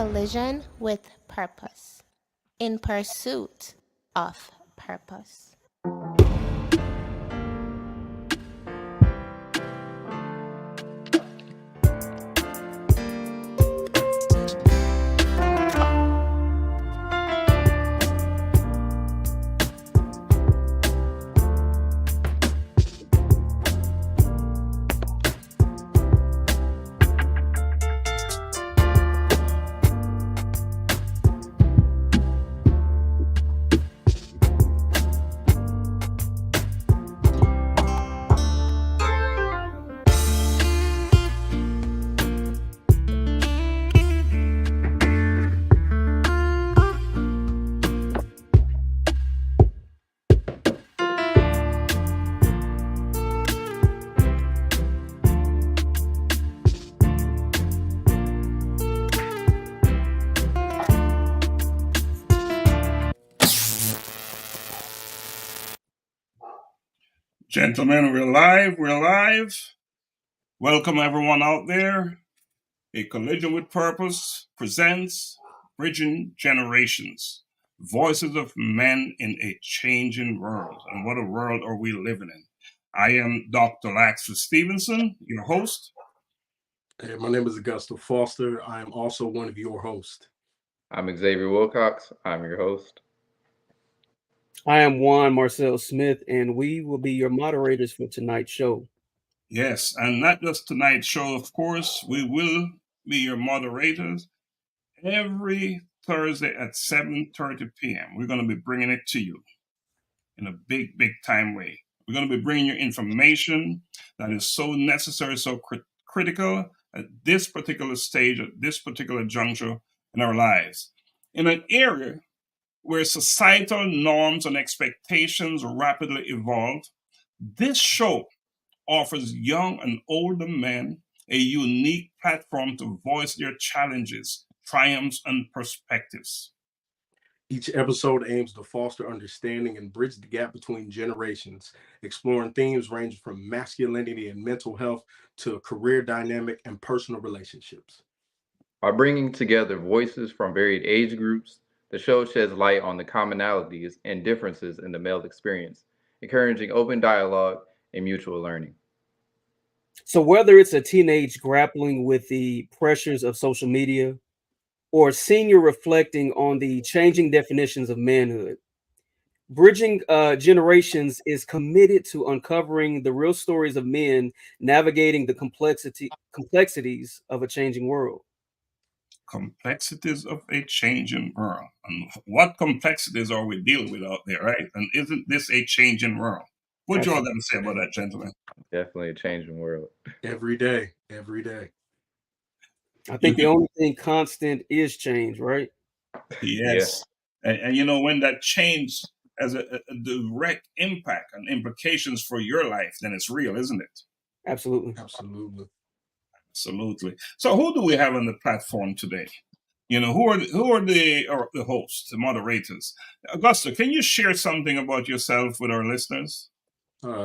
collision with purpose, in pursuit of purpose. Gentlemen, we're live. Welcome everyone out there. A Collision with Purpose presents Bridging Generations, Voices of Men in a Changing World. And what a world are we living in? I am Dr. Laxley Stephenson, your host. Hey, my name is Augusta Foster. I am also one of your hosts. I'm Xavier Wilcox. I'm your host. I am Juan Marcel Smith, and we will be your moderators for tonight's show. Yes, and not just tonight's show, of course. We will be your moderators every Thursday at 7:30 p.m. We're going to be bringing it to you in a big time way. We're going to be bringing you information that is so necessary, so critical at this particular stage, at this particular juncture in our lives. In an area where societal norms and expectations rapidly evolve, this show offers young and older men a unique platform to voice their challenges, triumphs, and perspectives. Each episode aims to foster understanding and bridge the gap between generations, exploring themes ranging from masculinity and mental health to career dynamic and personal relationships. By bringing together voices from varied age groups, the show sheds light on the commonalities and differences in the male experience, encouraging open dialogue and mutual learning. So whether it's a teenage grappling with the pressures of social media or a senior reflecting on the changing definitions of manhood, Bridging Generations is committed to uncovering the real stories of men navigating the complexities of a changing world. Complexities of a changing world. And what complexities are we dealing with out there, right? And isn't this a changing world? What you all got to say about that, gentlemen? Definitely a changing world. Every day. I think the only thing constant is change, right? Yes. Yeah. And you know, when that change has a direct impact and implications for your life, then it's real, isn't it? Absolutely. So who do we have on the platform today? You know, who are the hosts, the moderators? Augusta, can you share something about yourself with our listeners?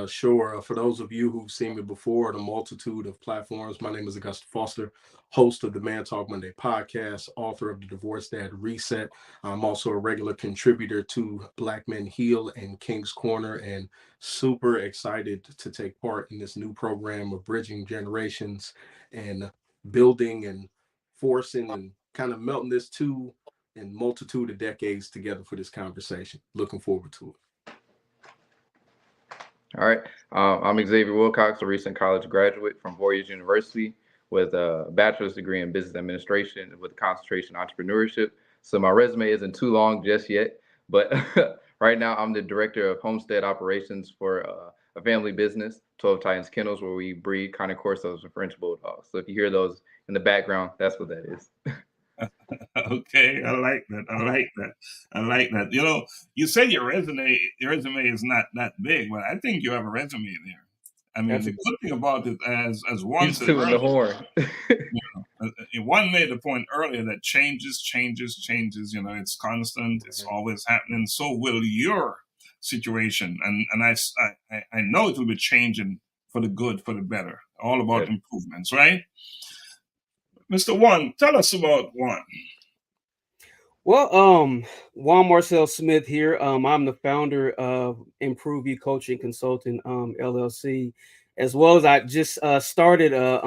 Sure. For those of you who've seen me before on a multitude of platforms, my name is Augusta Foster, host of the Man Talk Monday podcast, author of the Divorce Dad Reset. I'm also a regular contributor to Black Men Heal and King's Corner, and super excited to take part in this new program of Bridging Generations and building and forcing and kind of melting this two and multitude of decades together for this conversation. Looking forward to it. All right. I'm Xavier Wilcox, a recent college graduate from Warriors University with a bachelor's degree in business administration with a concentration in entrepreneurship. So my resume isn't too long just yet, but right now I'm the director of homestead operations for a family business, 12 Titans Kennels, where we breed Connie Corsos and French Bulldogs. So if you hear those in the background, that's what that is. Okay, I like that. You know, you say your resume is not that big, but I think you have a resume there. I mean, the good thing about it, as one said earlier, the horn. One made the point earlier that changes. You know, it's constant. It's always happening. So will your situation, and I know it will be changing for the good, for the better. All about improvements, right? Mr. Juan, tell us about Juan. Well, Juan Marcel Smith here. I'm the founder of Improve You Coaching Consulting LLC, as well as I just started a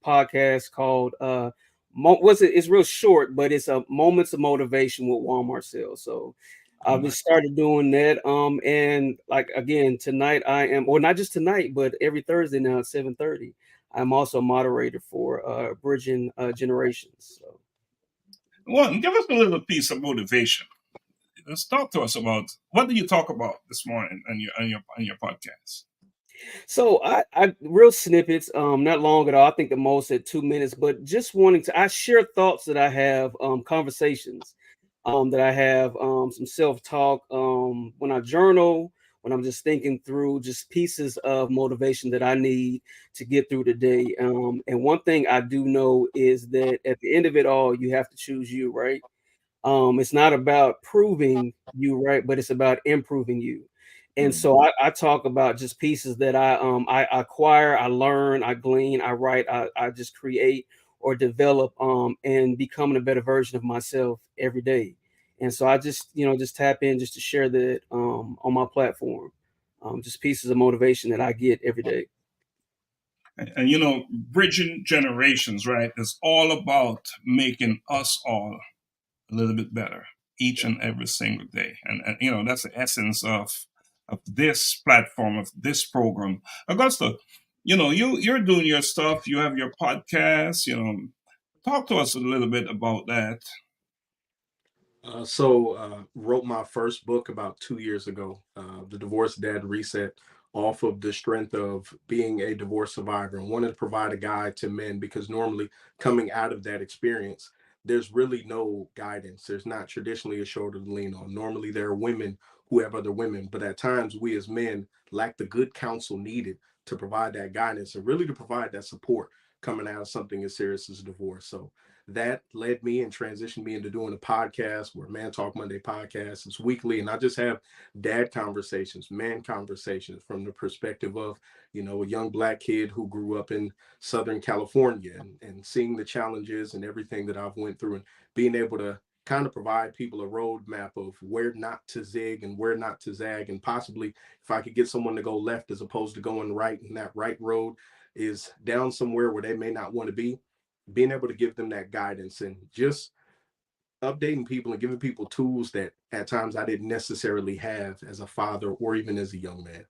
podcast called it's real short, but it's a Moments of Motivation with Juan Marcel. So I've just started doing that. And like again tonight, I am, or not just tonight, but every Thursday now at 7:30. I'm also a moderator for Bridging Generations. So. Well, give us a little piece of motivation. Let's talk to us about what do you talk about this morning on your podcast. So I real snippets, not long at all. I think the most at 2 minutes, but just wanting to, I share thoughts that I have, conversations, that I have, some self-talk, when I journal, when I'm just thinking through just pieces of motivation that I need to get through the day. And one thing I do know is that at the end of it all, you have to choose you, right? It's not about proving you right, but it's about improving you. And so I talk about just pieces that I acquire, I learn, I glean, I write, I just create or develop, and becoming a better version of myself every day. And so I just just tap in just to share that on my platform, just pieces of motivation that I get every day. And bridging generations, right, is all about making us all a little bit better each and every single day. And that's the essence of this platform, of this program. Augusta, you're doing your stuff. You have your podcast. Talk to us a little bit about that. Wrote my first book about 2 years ago, The Divorced Dad Reset, off of the strength of being a divorce survivor, and wanted to provide a guide to men because normally coming out of that experience, there's really no guidance. There's not traditionally a shoulder to lean on. Normally there are women who have other women, but at times we as men lack the good counsel needed to provide that guidance and really to provide that support coming out of something as serious as a divorce. So that led me and transitioned me into doing a podcast where Man Talk Monday podcast is weekly. And I just have dad conversations, man conversations from the perspective of, a young Black kid who grew up in Southern California and seeing the challenges and everything that I've went through and being able to kind of provide people a roadmap of where not to zig and where not to zag. And possibly if I could get someone to go left as opposed to going right, and that right road is down somewhere where they may not want to be, being able to give them that guidance and just updating people and giving people tools that at times I didn't necessarily have as a father or even as a young man.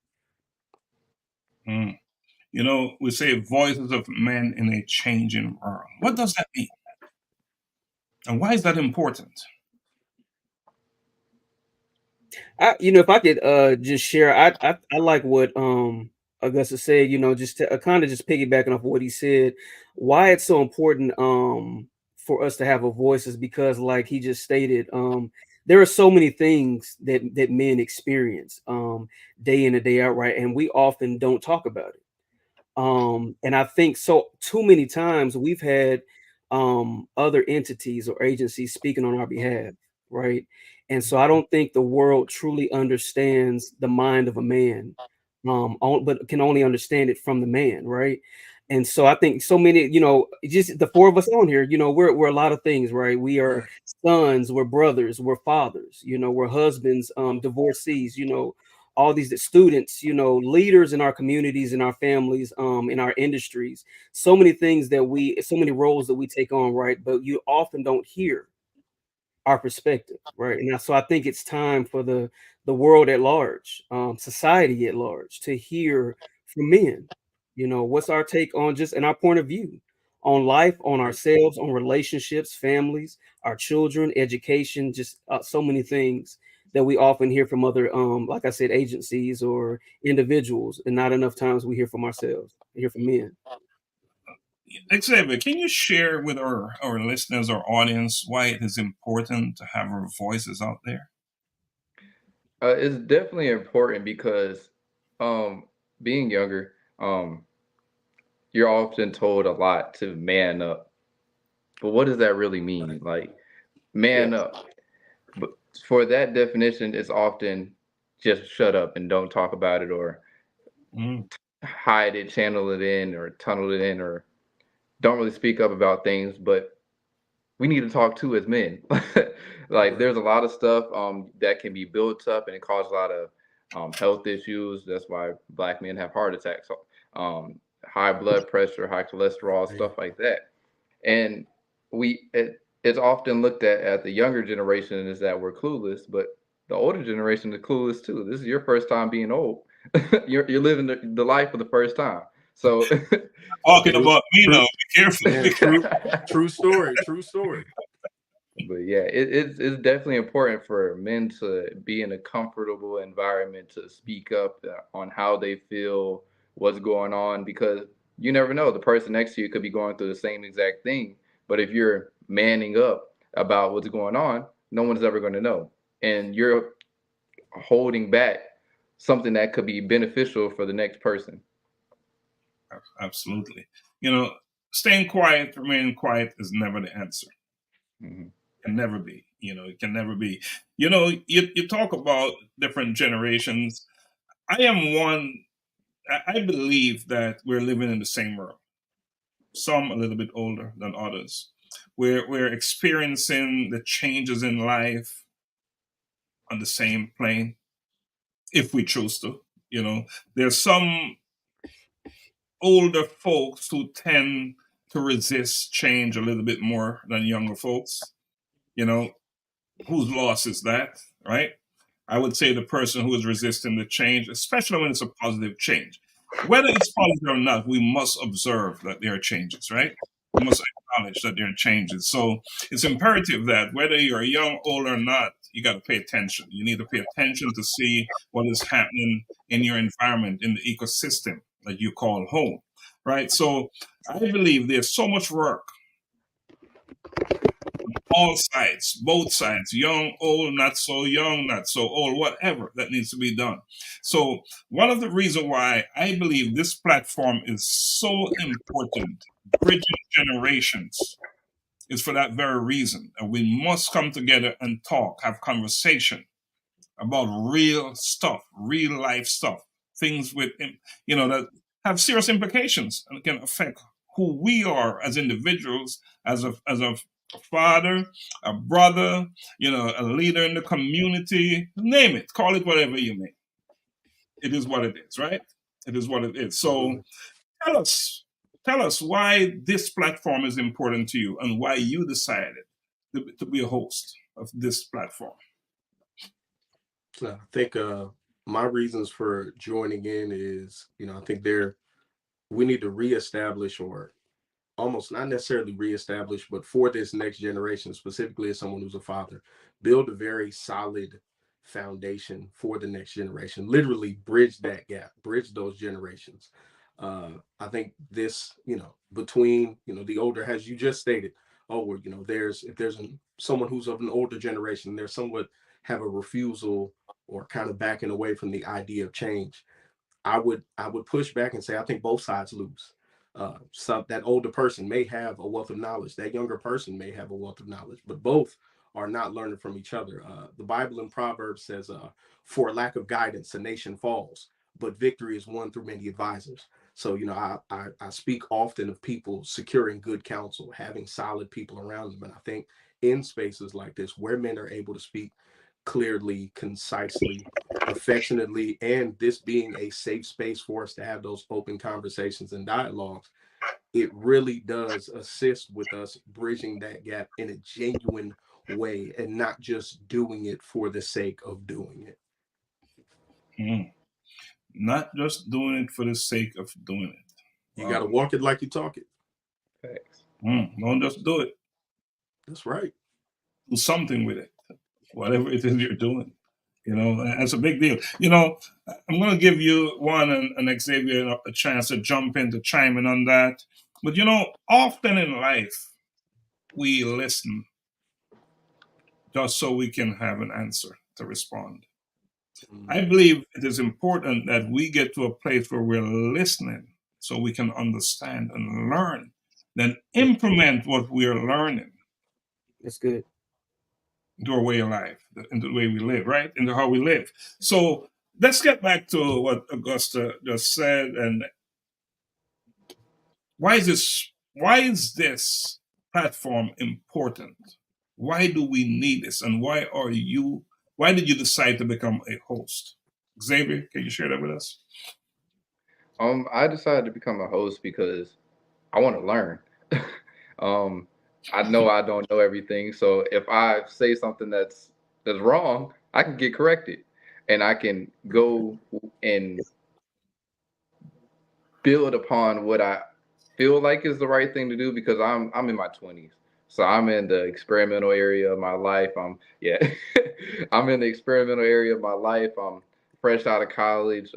We say voices of men in a changing world. What does that mean? And why is that important? If I could just share, I like what Augusta said, just to kind of just piggybacking off what he said, why it's so important for us to have a voice is because, like he just stated, there are so many things that men experience day in and day out, right? And we often don't talk about it. And I think so too many times we've had other entities or agencies speaking on our behalf, right? And so I don't think the world truly understands the mind of a man, but can only understand it from the man, right? And so I think so many, just the four of us on here, we're a lot of things, right? We are sons, we're brothers, we're fathers, we're husbands, divorcees, all these students, leaders in our communities, in our families, in our industries, so many things so many roles that we take on, right? But you often don't hear our perspective, right? And so I think it's time for the world at large, society at large, to hear from men. What's our take on just and our point of view on life, on ourselves, on relationships, families, our children, education, just so many things that we often hear from other, like I said, agencies or individuals, and not enough times we hear from ourselves, hear from men. Xavier, can you share with our listeners, our audience, why it is important to have our voices out there? It's definitely important because being younger, you're often told a lot to man up. But what does that really mean? Like, man up. But for that definition, it's often just shut up and don't talk about it, or hide it, channel it in, or tunnel it in, or don't really speak up about things. But we need to talk to as men. Like there's a lot of stuff that can be built up and it causes a lot of health issues. That's why Black men have heart attacks, high blood pressure, high cholesterol, stuff like that. And it's often looked at the younger generation as that we're clueless, but the older generation is clueless too. This is your first time being old. You're living the life for the first time. So Talking about me now, be careful. Yeah, true story. But yeah, it's definitely important for men to be in a comfortable environment to speak up on how they feel, what's going on, because you never know. The person next to you could be going through the same exact thing. But if you're manning up about what's going on, no one's ever going to know. And you're holding back something that could be beneficial for the next person. Absolutely. Staying quiet, remaining quiet is never the answer. Mm-hmm. Can never be. It can never be. You talk about different generations. I am one. I believe that we're living in the same world. Some a little bit older than others. We're experiencing the changes in life on the same plane, if we choose to. There's some older folks who tend to resist change a little bit more than younger folks. Whose loss is that, right? I would say the person who is resisting the change, especially when it's a positive change. Whether it's positive or not, we must observe that there are changes, right? We must acknowledge that there are changes. So it's imperative that whether you're young, old, or not, you got to pay attention. You need to pay attention to see what is happening in your environment, in the ecosystem that you call home, right? So I believe there's so much work all sides, both sides, young, old, not so young, not so old, whatever that needs to be done. So one of the reasons why I believe this platform is so important, bridging generations, is for that very reason. And we must come together and talk, have conversation about real stuff, real life stuff, things with, that have serious implications and can affect who we are as individuals, as a father, a brother, a leader in the community, name it, call it whatever you may. It is what it is, right? It is what it is. So tell us why this platform is important to you and why you decided to be a host of this platform. I think my reasons for joining in is, I think we need to reestablish, or almost not necessarily reestablish, but for this next generation, specifically as someone who's a father, build a very solid foundation for the next generation, literally bridge that gap, bridge those generations. I think this, between, the older, as you just stated, if there's someone who's of an older generation, there's somewhat have a refusal or kind of backing away from the idea of change. I would push back and say, I think both sides lose. So that older person may have a wealth of knowledge, that younger person may have a wealth of knowledge, but both are not learning from each other. The Bible in Proverbs says, for lack of guidance, a nation falls, but victory is won through many advisors. So, I speak often of people securing good counsel, having solid people around them. And I think in spaces like this, where men are able to speak clearly, concisely, affectionately, and this being a safe space for us to have those open conversations and dialogues, it really does assist with us bridging that gap in a genuine way and not just doing it for the sake of doing it. Not just doing it for the sake of doing it. You got to walk it like you talk it. Thanks. Don't just do it. That's right. Do something with it, whatever it is you're doing. That's a big deal. I'm going to give you, Juan and Xavier, a chance to jump in, to chime in on that. But, often in life, we listen just so we can have an answer to respond. I believe it is important that we get to a place where we're listening so we can understand and learn, then implement what we're learning. That's good. Into our way of life, into the way we live, right? Into how we live. So let's get back to what Augusta just said. And why is this platform important? Why do we need this? And why did you decide to become a host? Xavier, can you share that with us? I decided to become a host because I want to learn. I know I don't know everything, so if I say something that's wrong, I can get corrected, and I can go and build upon what I feel like is the right thing to do, because I'm in my 20s. So I'm in the experimental area of my life. I'm in the experimental area of my life. I'm fresh out of college,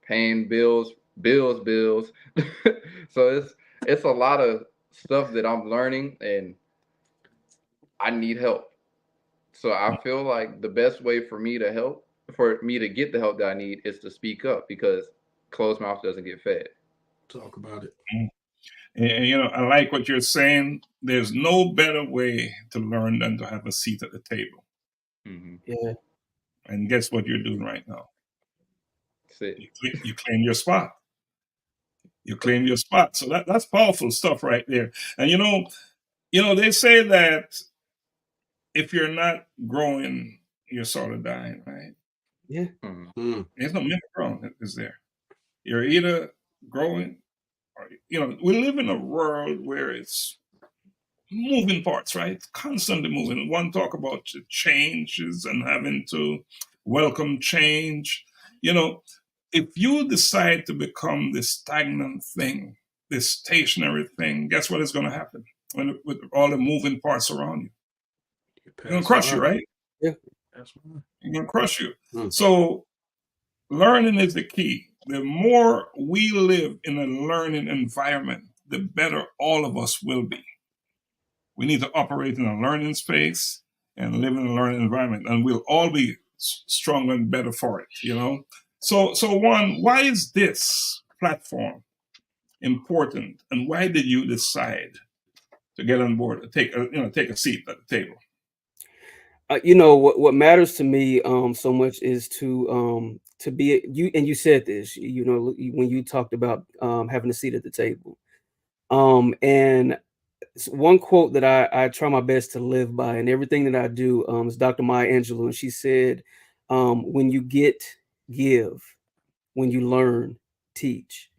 paying bills. So it's a lot of stuff that I'm learning, and I need help. So I feel like the best way for me to get the help that I need, is to speak up, because closed mouth doesn't get fed. Talk about it. And I like what you're saying. There's no better way to learn than to have a seat at the table. Mm-hmm. Yeah. And guess what you're doing right now? That's it. You claim your spot. You claim your spot. So that's powerful stuff right there. And they say that if you're not growing, you're sort of dying, right? Yeah. Mm. There's no middle ground, is there? You're either growing or, we live in a world where it's moving parts, right? Constantly moving. One talk about changes and having to welcome change. If you decide to become this stagnant thing, this stationary thing, guess what is going to happen with all the moving parts around you? It's going to crush you, right? Yeah. That's right. It's going to crush you. Mm. So learning is the key. The more we live in a learning environment, the better all of us will be. We need to operate in a learning space and live in a learning environment, and we'll all be stronger and better for it, So Juan, why is this platform important, and why did you decide to get on board, take a seat at the table? What matters to me so much is to be you, and you said this, when you talked about having a seat at the table. And one quote that I try my best to live by in everything that I do is Dr. Maya Angelou, and she said, when you get, give; when you learn, teach.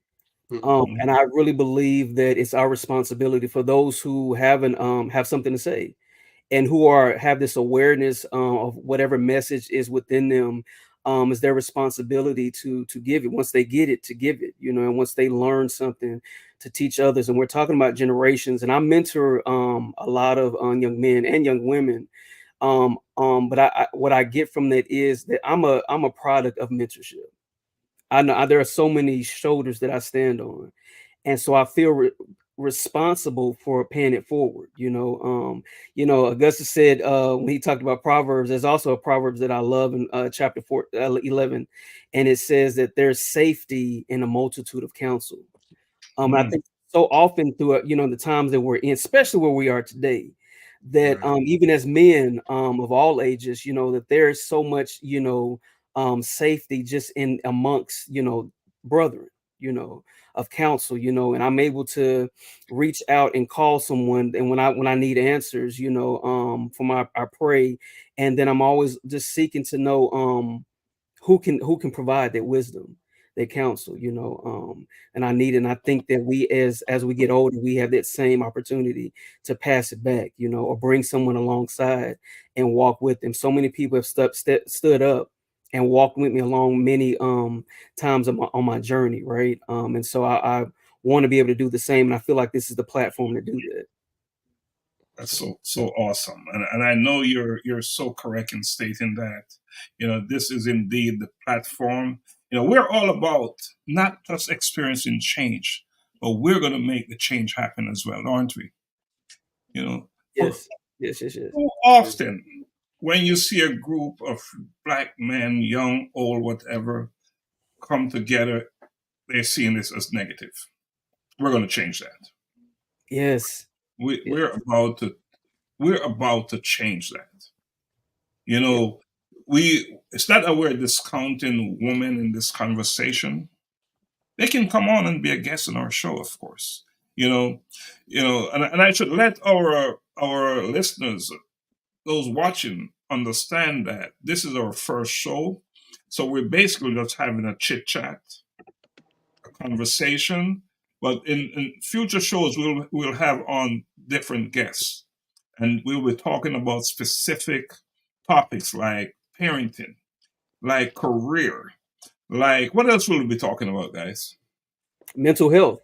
And I really believe that it's our responsibility for those who haven't have something to say, and who have this awareness of whatever message is within them. Is their responsibility to give it. Once they get it, to give it, and once they learn something, to teach others. And we're talking about generations, and I mentor a lot of young men and young women. But what I get from that is that I'm a product of mentorship. I know there are so many shoulders that I stand on, and so I feel responsible for paying it forward. Augustus said when he talked about Proverbs, there's also a Proverbs that I love in chapter 11, and it says that there's safety in a multitude of counsel. I think so often through the times that we're in, especially where we are today, that even as men of all ages, that there is so much safety just in amongst brethren, of counsel, and I'm able to reach out and call someone, and when I need answers, I pray, and then I'm always just seeking to know who can provide that wisdom, that counsel, and I need it. And I think that we as we get older, we have that same opportunity to pass it back, or bring someone alongside and walk with them. So many people have stood up and walked with me along many times on my journey, right? And so I want to be able to do the same, and I feel like this is the platform to do that. That's so awesome, and I know you're so correct in stating that. This is indeed the platform. We're all about not just experiencing change, but we're going to make the change happen as well, aren't we? Yes. So often, when you see a group of Black men, young, old, whatever, come together, they're seeing this as negative. We're going to change that. Yes. We're about to change that. It's not that we're discounting women in this conversation. They can come on and be a guest on our show, of course. You know, and I should let our listeners, those watching, understand that this is our first show, so we're basically just having a chit chat, a conversation. But in future shows, we'll have on different guests, and we'll be talking about specific topics like parenting, like career, like what else will we be talking about, guys? Mental health.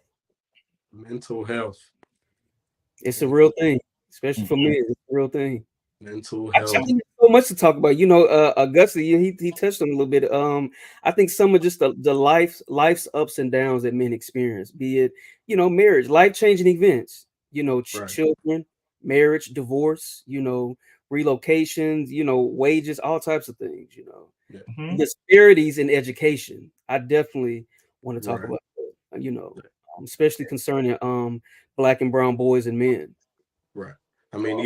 Mental health. It's a real thing, especially for me. It's a real thing. Mental I health. think there's so much to talk about. You know, Augusta, he touched on it a little bit. I think some of just the life's ups and downs that men experience, be it, you know, marriage, life-changing events, you know, Right. children, marriage, divorce, you know, relocations, you know, wages, all types of things, you know. Yeah. Mhm. Disparities in education. I definitely want to talk Right. about that, you know, especially concerning Black and brown boys and men. Right. I mean,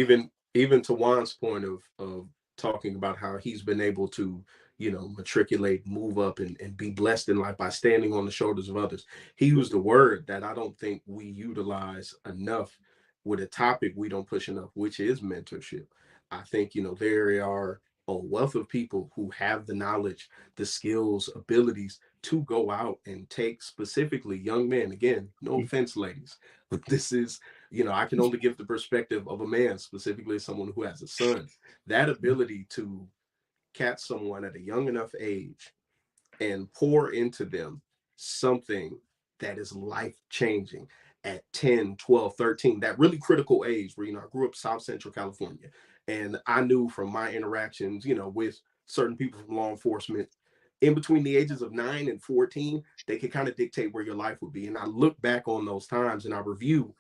even to Juan's point of talking about how he's been able to, matriculate, move up, and be blessed in life by standing on the shoulders of others. He used a word that I don't think we utilize enough with a topic we don't push enough, which is mentorship. I think, there are a wealth of people who have the knowledge, the skills, abilities to go out and take specifically young men. Again, no offense, ladies, but this is, I can only give the perspective of a man, specifically someone who has a son. That ability to catch someone at a young enough age and pour into them something that is life changing at 10, 12, 13, that really critical age where, I grew up South Central California. And I knew from my interactions, with certain people from law enforcement, in between the ages of 9 and 14, they could kind of dictate where your life would be. And I look back on those times and I review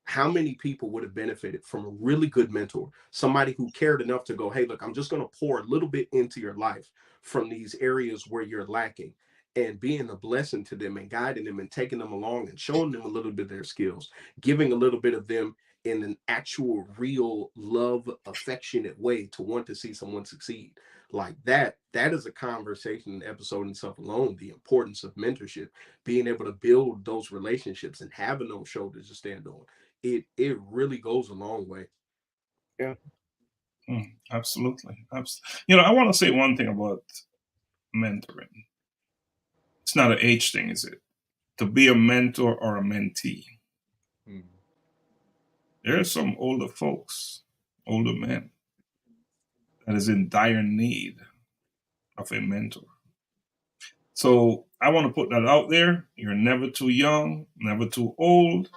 how many people would have benefited from a really good mentor, somebody who cared enough to go, hey, look, I'm just going to pour a little bit into your life from these areas where you're lacking, and being a blessing to them and guiding them and taking them along and showing them a little bit of their skills, giving a little bit of them in an actual, real, love, affectionate way to want to see someone succeed. Like that is a conversation episode in itself alone, the importance of mentorship, being able to build those relationships and having those shoulders to stand on. It really goes a long way. Yeah. Absolutely. I want to say one thing about mentoring. It's not an age thing, is it? To be a mentor or a mentee. There are some older folks, older men, that is in dire need of a mentor. So I want to put that out there. You're never too young, never too old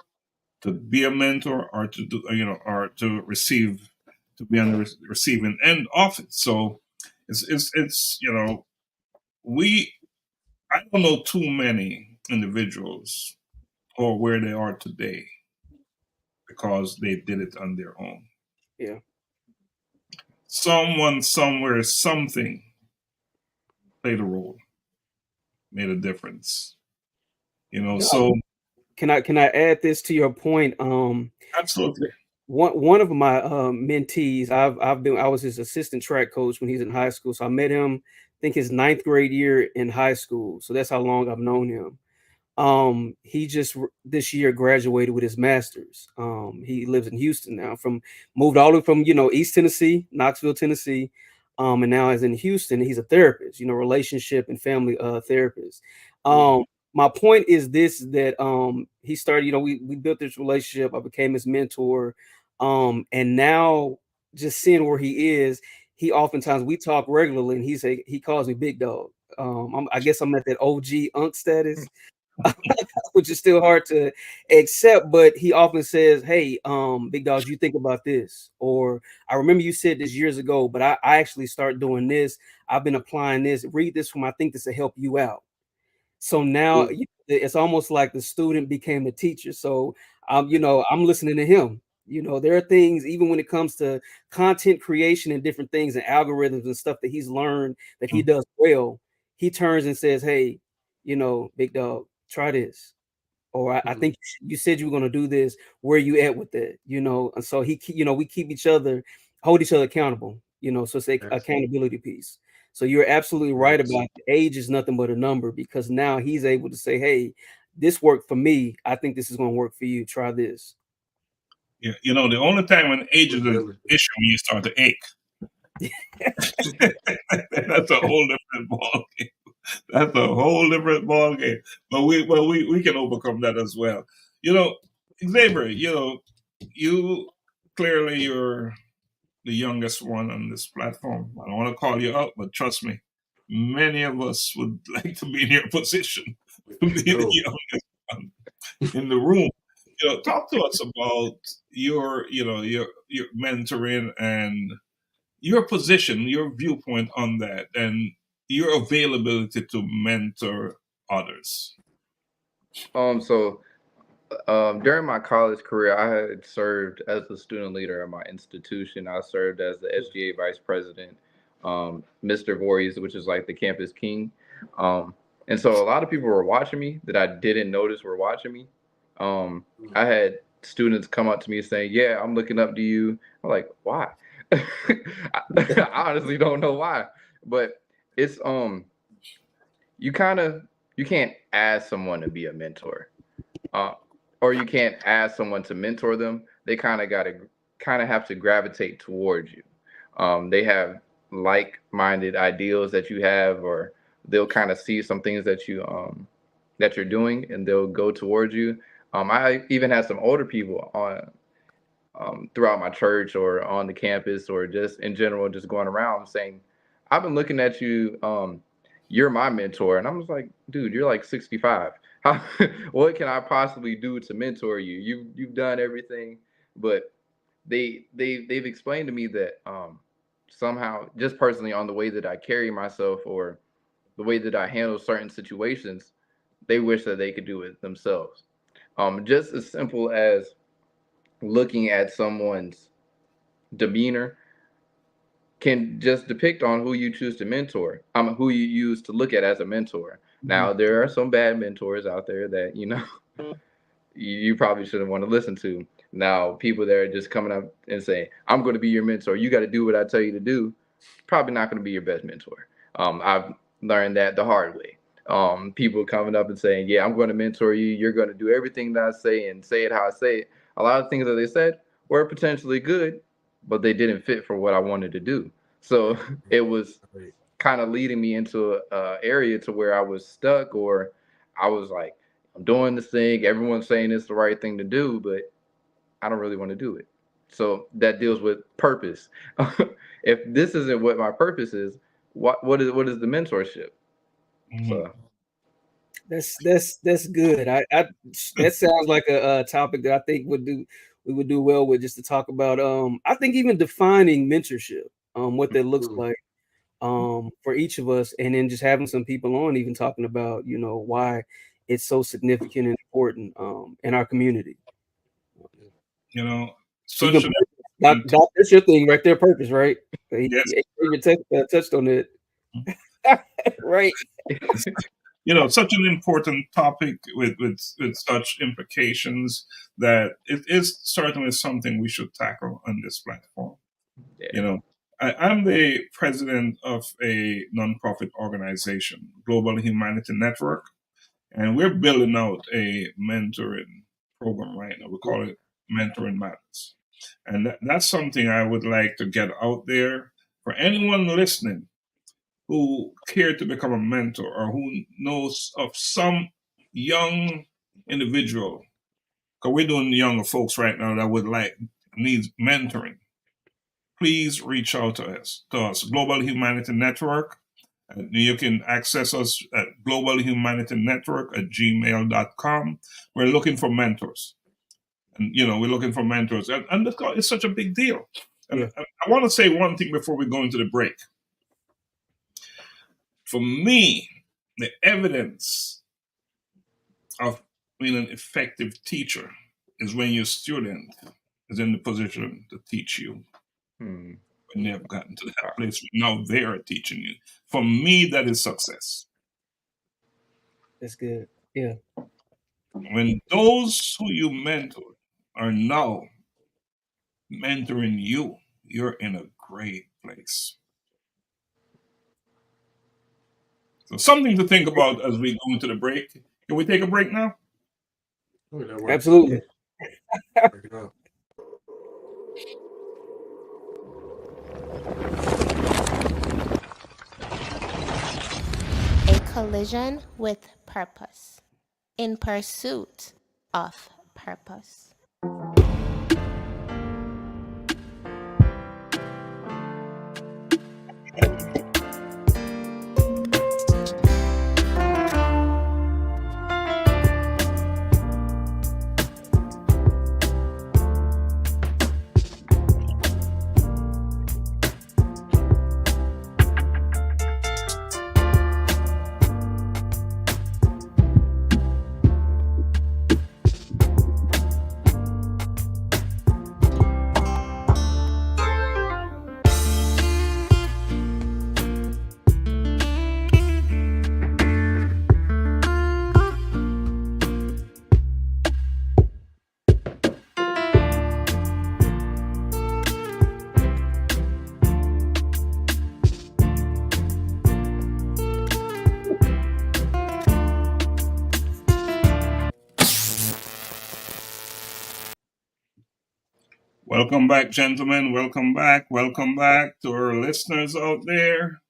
to be a mentor or to do, or to receive, to be on the receiving end of it. So it's we I don't know too many individuals or where they are today because they did it on their own. Yeah. Someone somewhere, something played a role, made a difference. So Can I add this to your point? absolutely. One of my mentees, I was his assistant track coach when he's in high school. So I met him, I think his 9th grade year in high school. So that's how long I've known him. He just this year graduated with his master's. He lives in Houston now. Moved all the way from East Tennessee, Knoxville, Tennessee, and now is in Houston. He's a therapist, relationship and family therapist. My point is this: that he started. We built this relationship. I became his mentor, and now just seeing where he is, he oftentimes we talk regularly, and he calls me big dog. I guess I'm at that OG unk status. Which is still hard to accept, but he often says, hey, big dogs, you think about this, or I remember you said this years ago, but I actually start doing this. I've been applying this. Read this from, I think this will help you out. So now it's almost like the student became the teacher. So I'm listening to him. There are things, even when it comes to content creation and different things and algorithms and stuff that he's learned that he does well. He turns and says, hey, big dog, try this. Or I think you said you were going to do this. Where are you at with that? And so we hold each other accountable, so it's an accountability piece. So you're absolutely right about age is nothing but a number, because now he's able to say, hey, this worked for me. I think this is going to work for you. Try this. Yeah, the only time when age is an issue when you start to ache. That's a whole different ball game. That's a whole different ball game. But we can overcome that as well. Xavier, you clearly you're the youngest one on this platform. I don't want to call you out, but trust me, many of us would like to be in your position to be the youngest one in the room. Talk to us about your mentoring and your position, your viewpoint on that, and your availability to mentor others. So during my college career, I had served as the student leader at my institution. I served as the SGA vice president, Mr. Voorhees, which is like the campus king. And so a lot of people were watching me that I didn't notice were watching me. I had students come up to me saying, "Yeah, I'm looking up to you." I'm like, "Why?" I honestly don't know why, but it's you can't ask someone to be a mentor, or you can't ask someone to mentor them. They kind of have to gravitate towards you. They have like-minded ideals that you have, or they'll kind of see some things that you're doing, and they'll go towards you. I even had some older people on throughout my church or on the campus or just in general, just going around saying, "I've been looking at you. You're my mentor." And I was like, "Dude, you're like 65. How, what can I possibly do to mentor you? You've done everything." But they've explained to me that somehow, just personally, on the way that I carry myself or the way that I handle certain situations, they wish that they could do it themselves. Just as simple as looking at someone's demeanor can just depict on who you choose to mentor, who you use to look at as a mentor. Now, there are some bad mentors out there that, you probably shouldn't want to listen to. Now, people that are just coming up and saying, "I'm going to be your mentor. You got to do what I tell you to do," probably not going to be your best mentor. I've learned that the hard way. People coming up and saying, "Yeah, I'm going to mentor you. You're going to do everything that I say and say it how I say it." A lot of things that they said were potentially good, but they didn't fit for what I wanted to do. So it was kind of leading me into an area to where I was stuck, or I was like, "I'm doing this thing. Everyone's saying it's the right thing to do, but I don't really want to do it." So that deals with purpose. If this isn't what my purpose is, what is the mentorship? So That's good. I that sounds like a topic that I think we would do well with, just to talk about. I think even defining mentorship, what that looks like, for each of us, and then just having some people on, even talking about why it's so significant and important in our community. Such That's your thing right there, purpose, right? Yes. You touched on it. Right. Such an important topic with such implications that it is certainly something we should tackle on this platform. Yeah. I'm the president of a nonprofit organization, Global Humanity Network, and we're building out a mentoring program right now. We call it Mentoring Matters. And that's something I would like to get out there for anyone listening who care to become a mentor or who knows of some young individual, because we're doing younger folks right now that needs mentoring. Please reach out to us, Global Humanity Network. You can access us at globalhumanitynetwork@gmail.com. We're looking for mentors. And, we're looking for mentors. And it's such a big deal. And I want to say one thing before we go into the break. For me, the evidence of being an effective teacher is when your student is in the position to teach you. When they have gotten to that place, now they are teaching you. For me, that is success. That's good. Yeah. When those who you mentor are now mentoring you, you're in a great place. So something to think about as we go into the break. Can we take a break now? Okay, that works. Absolutely. Check it out. A collision with purpose. In pursuit of purpose. Welcome back, gentlemen. Welcome back. Welcome back to our listeners out there.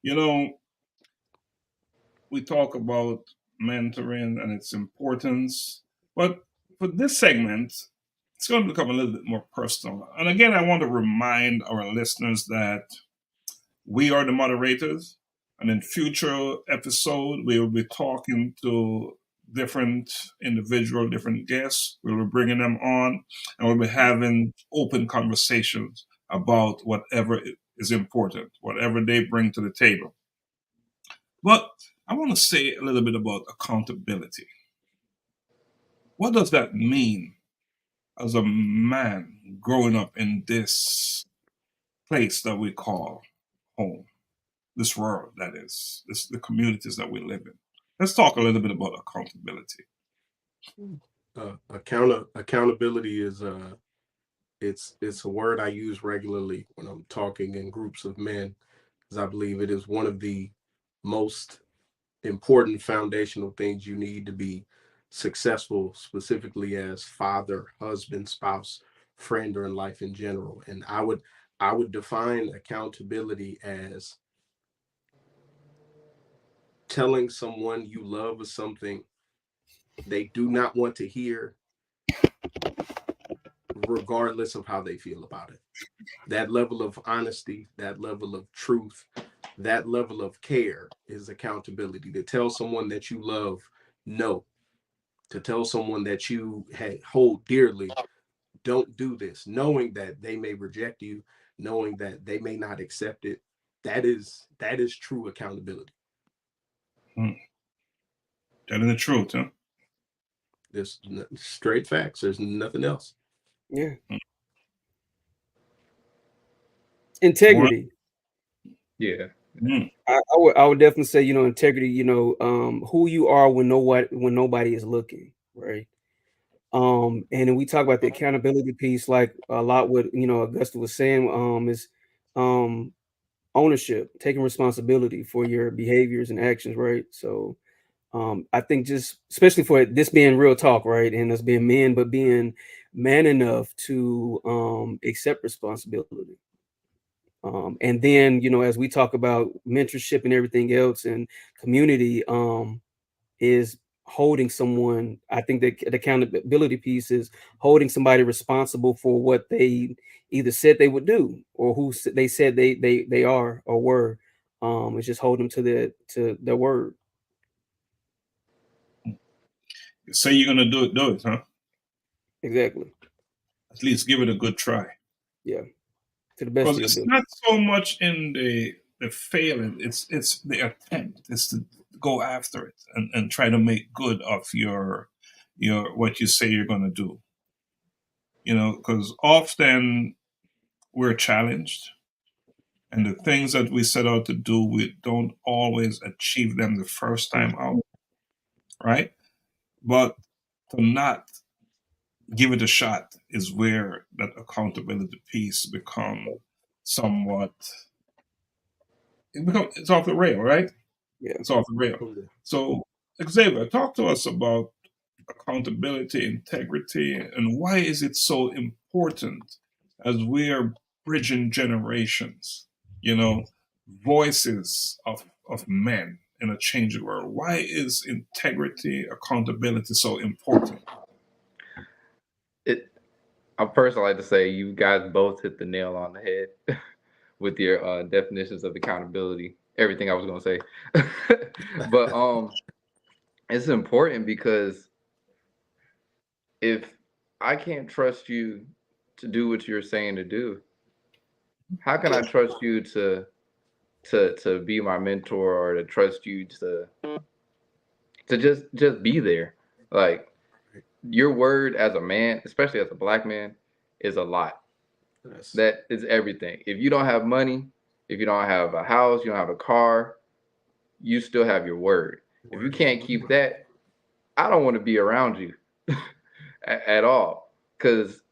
You know, we talk about mentoring and its importance, but for this segment, it's going to become a little bit more personal. And again, I want to remind our listeners that we are the moderators, and in future episode, we will be talking to different individual, different guests. We will be bringing them on, and we'll be having open conversations about whatever is important, whatever they bring to the table. But I want to say a little bit about accountability. What does that mean as a man growing up in this place that we call home? This world, that is, the communities that we live in. Let's talk a little bit about accountability. Accountability is it's a word I use regularly when I'm talking in groups of men, because I believe it is one of the most important foundational things you need to be successful, specifically as father, husband, spouse, friend, or in life in general. And I would define accountability as telling someone you love or something they do not want to hear, regardless of how they feel about it. That level of honesty, that level of truth, that level of care is accountability. To tell someone that you love no, to tell someone that you hold dearly, don't do this, knowing that they may reject you, knowing that they may not accept it. That is true accountability. Telling the truth, huh? There's straight facts. There's nothing else. Yeah. Integrity. Yeah. I would definitely say, integrity, who you are when nobody is looking, right? And then we talk about the accountability piece, like a lot what Augusta was saying, is ownership, taking responsibility for your behaviors and actions, right? So I think just especially for this being real talk, right? And us being men, but being man enough to accept responsibility. And then, as we talk about mentorship and everything else and community, is holding someone. I think the accountability piece is holding somebody responsible for what they either said they would do or who they said they are or were. It's just hold them to their word. Say you're going to do it, huh? Exactly. At least give it a good try. Yeah. To the best Because of your it's ability. not so much in the failing, it's the attempt. It's to go after it and try to make good of your what you say you're going to do. Because often we're challenged, and the things that we set out to do, we don't always achieve them the first time out, right? But to not give it a shot is where that accountability piece becomes somewhat. It's off the rail, right? Yeah. It's off the rail. So, Xavier, talk to us about accountability, integrity, and why is it so important as we are bridging generations? You know, voices of men in a changing world. Why is integrity, accountability so important? I personally like to say you guys both hit the nail on the head with your definitions of accountability. Everything I was gonna say, but it's important because if I can't trust you to do what you're saying to do, how can I trust you to be my mentor or to trust you to just be there? Like your word as a man, especially as a black man, is a lot. Yes. That is everything. If you don't have money, if you don't have a house, you don't have a car, you still have your word. If you can't keep that, I don't want to be around you at all. Because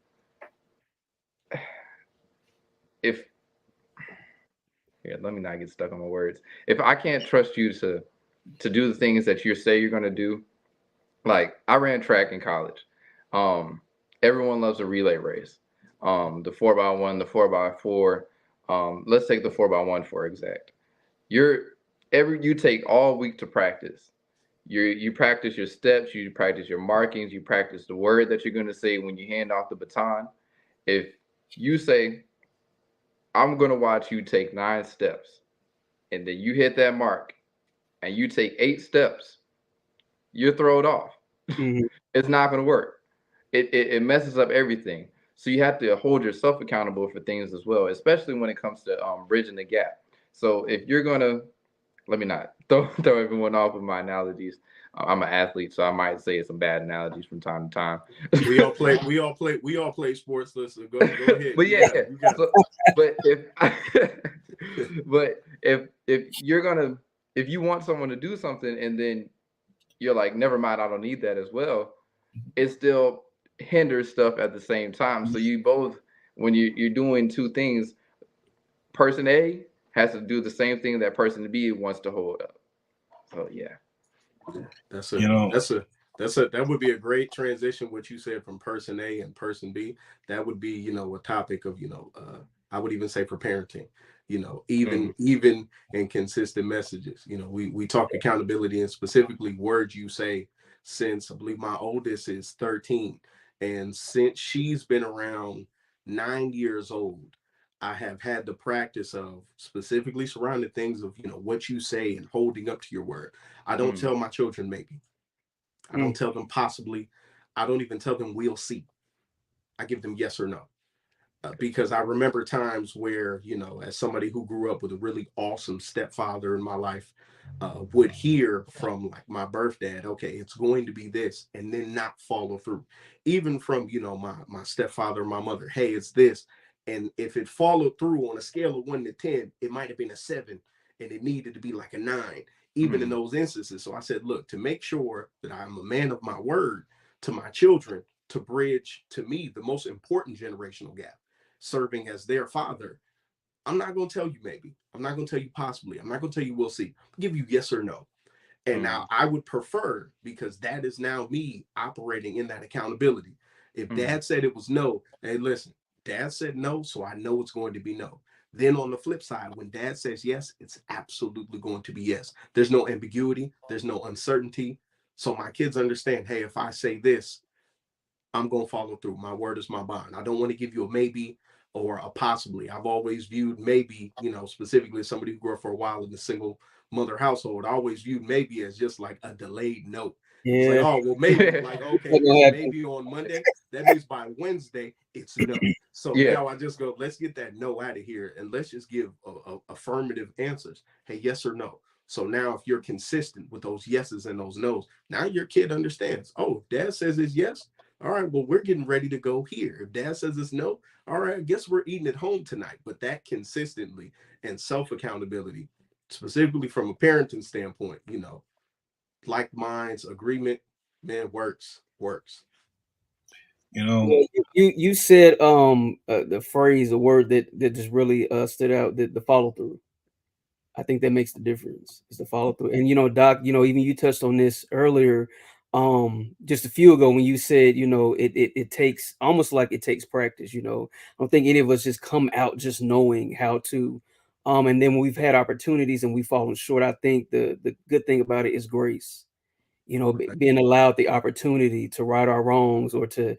if here, let me not get stuck on my words. If I can't trust you to do the things that you say you're gonna do, like I ran track in college. Everyone loves a relay race. The 4x1, the 4x4. Let's take the 4x1 for exact. You take all week to practice. You practice your steps, you practice your markings, you practice the word that you're gonna say when you hand off the baton. If you say, I'm gonna watch you take 9 steps, and then you hit that mark and you take 8 steps, you're thrown off. Mhm. It's not gonna work. It messes up everything. So you have to hold yourself accountable for things as well, especially when it comes to bridging the gap. So if you're gonna, let me not throw everyone off with my analogies. I'm an athlete, so I might say some bad analogies from time to time. We all play sports. Listen, go ahead. But You yeah, got it. You got so, but if you're gonna, if you want someone to do something and then you're like, never mind, I don't need that as well, it still hinders stuff at the same time. So you both, when you're doing two things, person A has to do the same thing that person B wants to hold up. So yeah. You know, That would be a great transition. What you said from person A and person B, that would be, a topic of, I would even say for parenting, even in consistent messages. We talk accountability and specifically words you say. Since I believe my oldest is 13, and since she's been around 9 years old, I have had the practice of specifically surrounding things of, what you say and holding up to your word. I don't tell my children maybe. I don't tell them possibly. I don't even tell them we'll see. I give them yes or no. Because I remember times where, as somebody who grew up with a really awesome stepfather in my life, would hear from like my birth dad, okay, it's going to be this, and then not follow through. Even from, my stepfather, my mother, hey, it's this. And if it followed through on a scale of 1 to 10, it might have been a 7 and it needed to be like a 9, even in those instances. So I said, look, to make sure that I'm a man of my word to my children, to bridge to me the most important generational gap, serving as their father, I'm not going to tell you maybe. I'm not going to tell you possibly. I'm not going to tell you we'll see. I'll give you yes or no. And now I would prefer, because that is now me operating in that accountability. If dad said it was no, hey, listen, dad said no, so I know it's going to be no. Then on the flip side, when dad says yes, it's absolutely going to be yes. There's no ambiguity. There's no uncertainty. So my kids understand, hey, if I say this, I'm going to follow through. My word is my bond. I don't want to give you a maybe or a possibly. I've always viewed maybe, specifically as somebody who grew up for a while in a single mother household, I always viewed maybe as just like a delayed note. It's like, oh, well, maybe. Like, okay, maybe on Monday. That means by Wednesday, it's no. So now I just go, let's get that no out of here. And let's just give affirmative answers. Hey, yes or no. So now if you're consistent with those yeses and those nos, now your kid understands, oh, dad says it's yes. All right, well, we're getting ready to go here. If dad says it's no, all right, I guess we're eating at home tonight. But that consistently and self-accountability, specifically from a parenting standpoint, like minds, agreement, man, works. You said the phrase, a word that just really stood out, the follow through. I think that makes the difference, is the follow through. And Doc, even you touched on this earlier. just a few ago when you said, it takes almost like it takes practice. I don't think any of us just come out just knowing how to. And then when we've had opportunities and we've fallen short, I think the good thing about it is grace. Being allowed the opportunity to right our wrongs, or to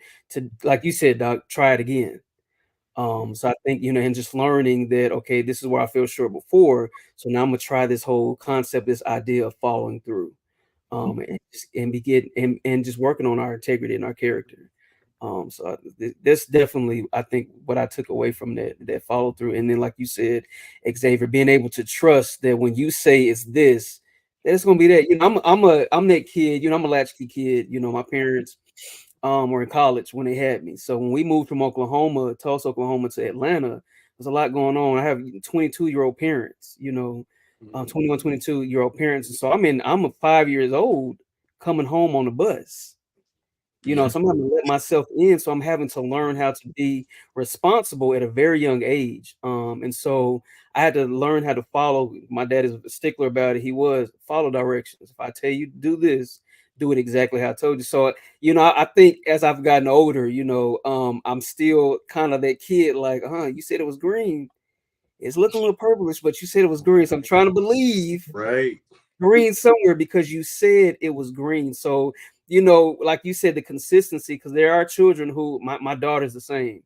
like you said, Doc, try it again. So I think, and just learning that, okay, this is where I fell short before. So now I'm gonna try this whole concept, this idea of following through. And just working on our integrity and our character. So that's definitely, I think, what I took away from that follow through. And then, like you said, Xavier, being able to trust that when you say it's this, that it's gonna be that. I'm that kid. I'm a latchkey kid. My parents were in college when they had me. So when we moved from Tulsa, Oklahoma to Atlanta, there's a lot going on. I have 22-year-old parents. 21, 22-year-old parents. And so I'm 5 years old coming home on the bus. So I'm having to let myself in. So I'm having to learn how to be responsible at a very young age. And so I had to learn how to follow. My dad is a stickler about it. He was follow directions. If I tell you to do this, do it exactly how I told you. So, I think as I've gotten older, I'm still kind of that kid, like, you said it was green. It's looking a little purplish, but you said it was green. So I'm trying to believe green somewhere because you said it was green. So, like you said, the consistency, because there are children who, my daughter's the same.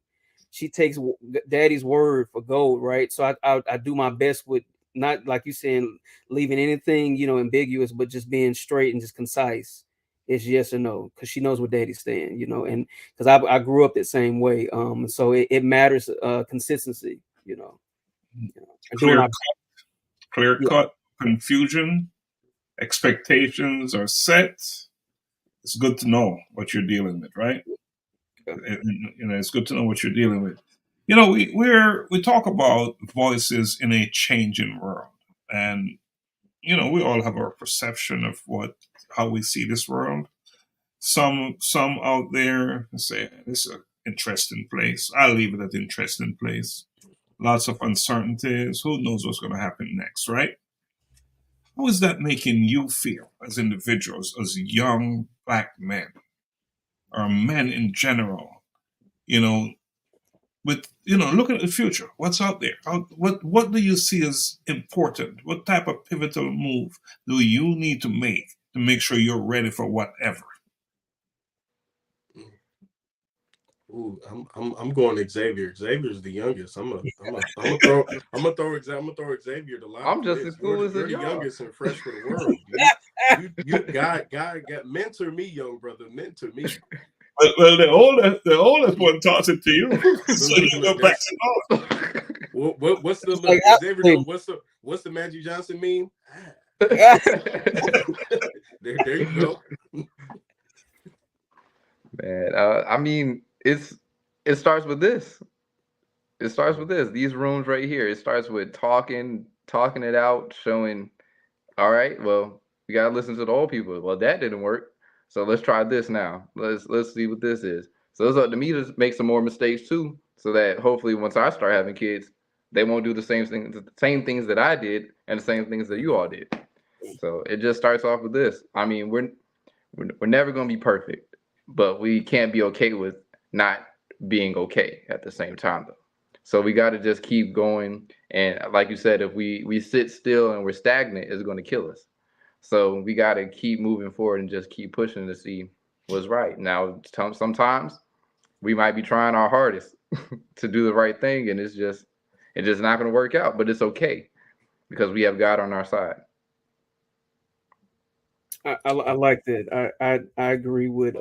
She takes daddy's word for gold, right? So I do my best with, not like you saying, leaving anything, ambiguous, but just being straight and just concise. It's yes or no, because she knows where daddy's staying, and because I grew up that same way. So it matters, consistency, Clear cut confusion, expectations are set. It's good to know what you're dealing with, right? It's good to know what you're dealing with. We talk about voices in a changing world, and we all have our perception of how we see this world. Some out there say this is an interesting place. I'll leave it at interesting place. Lots of uncertainties. Who knows what's going to happen next, right? How is that making you feel as individuals, as young Black men, or men in general? With looking at the future, what's out there? What do you see as important? What type of pivotal move do you need to make sure you're ready for whatever? Ooh, I'm going to Xavier. Xavier's the youngest. I'm gonna throw Xavier the line. I'm just as cool as you're the youngest and fresh for the world. You God mentor me, young brother. Mentor me. Well, the oldest one taught it to you, so you go back to old. What's the like Xavier? What's the Magic Johnson meme? there you go. Man, it starts with this. It starts with this. These rooms right here. It starts with talking it out, showing. All right, well, we gotta listen to the old people. Well, that didn't work, so let's try this now. Let's see what this is. So it's up to me to make some more mistakes too, so that hopefully once I start having kids, they won't do the same things that I did and the same things that you all did. So it just starts off with this. We're never gonna be perfect, but we can't be okay with not being okay at the same time though. So we got to just keep going. And like you said, if we sit still and we're stagnant, it's going to kill us. So we got to keep moving forward and just keep pushing to see what's right. Now, sometimes we might be trying our hardest to do the right thing, and it's just not going to work out, but it's okay because we have God on our side. I like that. I agree with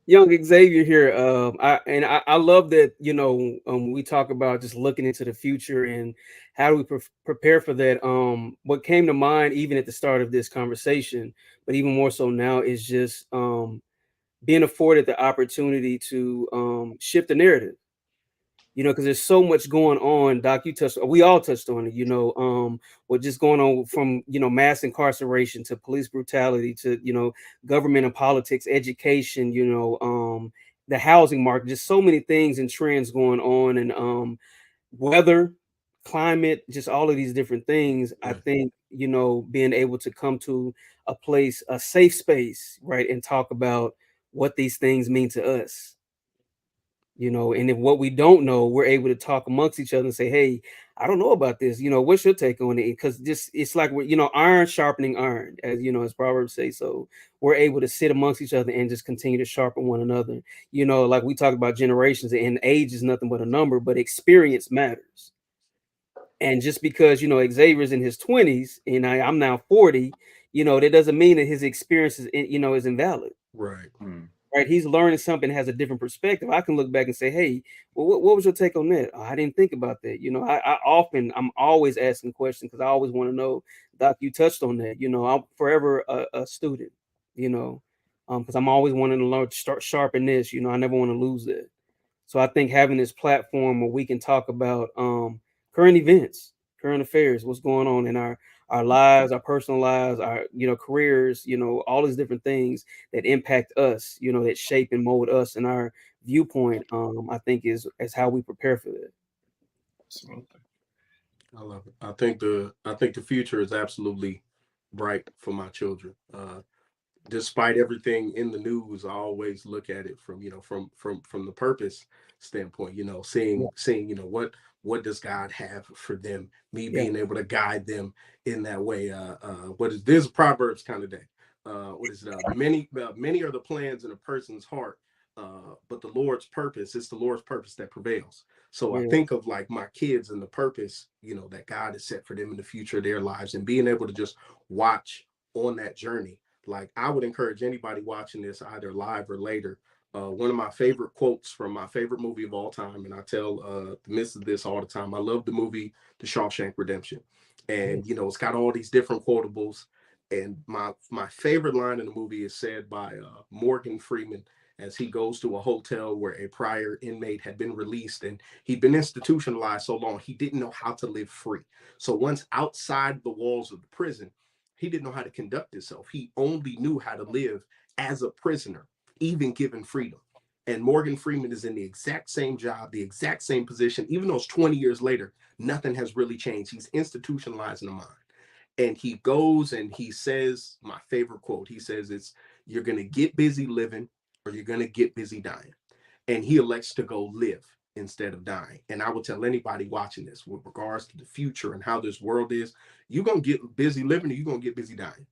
young Xavier here. I love that, we talk about just looking into the future and how do we prepare for that. What came to mind even at the start of this conversation, but even more so now, is just being afforded the opportunity to shift the narrative. Because there's so much going on. Doc, we all touched on it, what just going on from, mass incarceration to police brutality to, government and politics, education, the housing market, just so many things and trends going on, and weather, climate, just all of these different things. I think you know, being able to come to a place, a safe space, right, and talk about what these things mean to us, you know, and if what we don't know, we're able to talk amongst each other and say, hey, I don't know about this, you know, what's your take on it? Because just it's like we're, you know, iron sharpening iron, as you know, as Proverbs say. So we're able to sit amongst each other and just continue to sharpen one another. You know, like we talk about generations, and age is nothing but a number, but experience matters. And just because, you know, Xavier's in his 20s and I'm now 40, you know, that doesn't mean that his experience is, you know, is invalid. Right. Right, he's learning something, has a different perspective. I can look back and say, hey, well, what was your take on that? Oh, I didn't think about that. You know, I'm always asking questions because I always want to know. Doc, you touched on that. You know, I'm forever a student, you know, because I'm always wanting to learn, start sharpen this. You know, I never want to lose that. So I think having this platform where we can talk about current events, current affairs, what's going on in our lives, our personal lives, our, you know, careers, you know, all these different things that impact us, you know, that shape and mold us and our viewpoint, I think is how we prepare for that. Absolutely. I love it. I think the future is absolutely bright for my children. Despite everything in the news, I always look at it from, you know, from the purpose standpoint, you know, seeing, you know, what does God have for them, me being able to guide them in that way. What is this Proverbs kind of day? What is it? Many are the plans in a person's heart, but the Lord's purpose, it's the Lord's purpose that prevails. So I think of like my kids and the purpose, you know, that God has set for them in the future of their lives, and being able to just watch on that journey. Like, I would encourage anybody watching this either live or later. One of my favorite quotes from my favorite movie of all time, and I tell the missus this all the time. I love the movie The Shawshank Redemption, and you know, it's got all these different quotables. And my favorite line in the movie is said by Morgan Freeman as he goes to a hotel where a prior inmate had been released, and he'd been institutionalized so long he didn't know how to live free. So once outside the walls of the prison, he didn't know how to conduct himself. He only knew how to live as a prisoner, even given freedom. And Morgan Freeman is in the exact same job, the exact same position. Even though it's 20 years later, nothing has really changed. He's institutionalized in the mind. And he goes and he says, my favorite quote, he says, it's, you're going to get busy living or you're going to get busy dying. And he elects to go live instead of dying. And I would tell anybody watching this with regards to the future and how this world is, you're going to get busy living or you're going to get busy dying.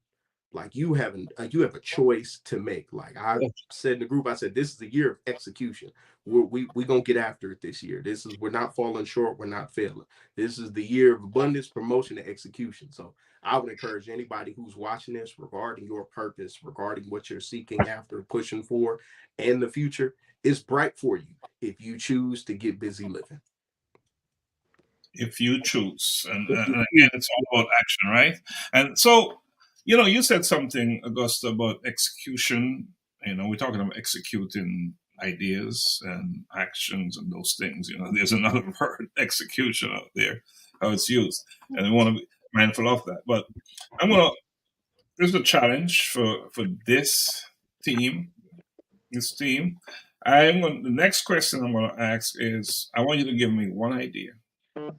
Like, you have a choice to make. Like I said in the group, I said, this is the year of execution. We're going to get after it this year. We're not falling short. We're not failing. This is the year of abundance, promotion, and execution. So I would encourage anybody who's watching this regarding your purpose, regarding what you're seeking after, pushing for, and the future is bright for you if you choose to get busy living. If you choose. And again, it's all about action, right? And so, you know, you said something, Augusta, about execution. You know, we're talking about executing ideas and actions and those things. You know, there's another word, execution, out there, how it's used. And we want to be mindful of that. But there's a challenge for this team. The next question I'm going to ask is, I want you to give me one idea that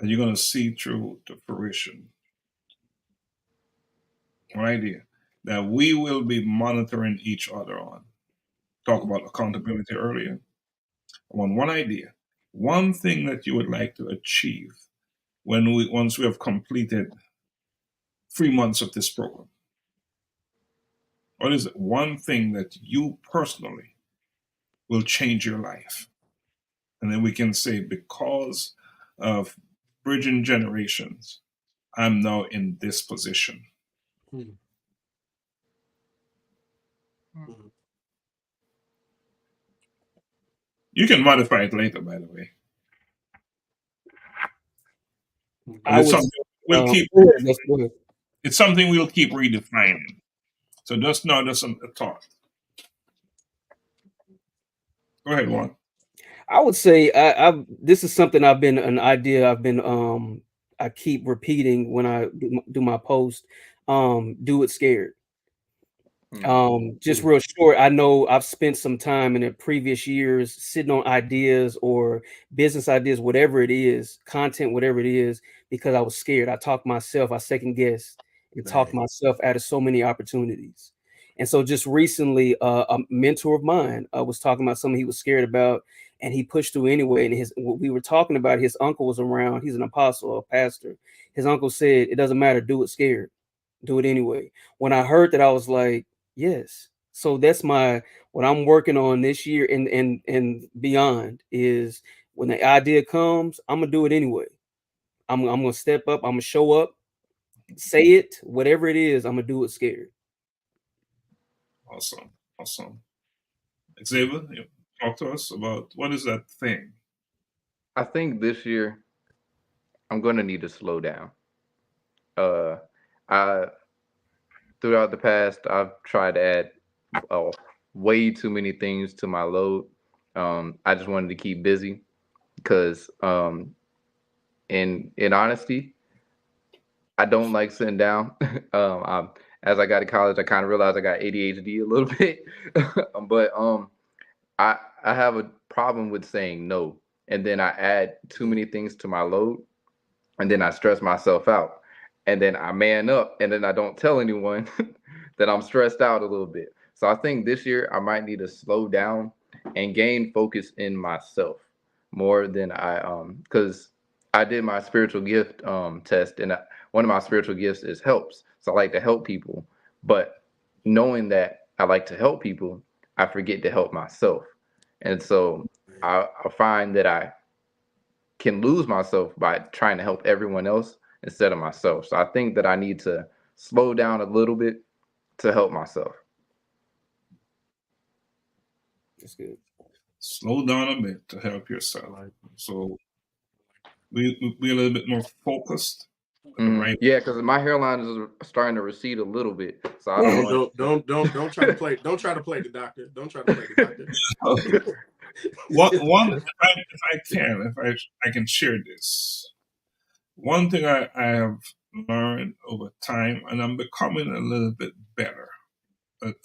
you're going to see through to fruition. One idea that we will be monitoring each other on. Talk about accountability earlier. I want one idea, one thing that you would like to achieve once we have completed 3 months of this program. What is it? One thing that you personally will change your life. And then we can say, because of bridging generations, I'm now in this position. You can modify it later, by the way. It's something we'll keep redefining. So just a thought. Go ahead, Juan. I would say this is something an idea I've been I keep repeating when I do my post. Do it scared. Just real short, I know I've spent some time in the previous years sitting on ideas or business ideas, whatever it is, content, whatever it is, because I was scared. I talked myself, I second guessed and talked myself out of so many opportunities. And so just recently, a mentor of mine was talking about something he was scared about, and he pushed through anyway. And we were talking about his uncle was around. He's an apostle, a pastor. His uncle said, "It doesn't matter. Do it scared. Do it anyway." When I heard that, I was like, yes. So that's what I'm working on this year and beyond is when the idea comes, I'm gonna do it anyway. I'm gonna step up, I'm gonna show up, say it, whatever it is, I'm gonna do it scared. Awesome. Xavier, talk to us about what is that thing? I think this year I'm going to need to slow down. I throughout the past I've tried to add way too many things to my load. I just wanted to keep busy because in honesty, I don't like sitting down. As I got to college, I kind of realized I got ADHD a little bit, but I have a problem with saying no, and then I add too many things to my load, and then I stress myself out, and then I man up, and then I don't tell anyone that I'm stressed out a little bit. So I think this year I might need to slow down and gain focus in myself more than because I did my spiritual gift test, and one of my spiritual gifts is helps. So I like to help people, but knowing that I like to help people, I forget to help myself. And so I find that I can lose myself by trying to help everyone else instead of myself. So I think that I need to slow down a little bit to help myself. That's good. Slow down a bit to help yourself. So we a little bit more focused. Right. Yeah, because my hairline is starting to recede a little bit. So I don't try to play. Don't try to play the doctor. Don't try to play the doctor. If I can share this. One thing I have learned over time, and I'm becoming a little bit better at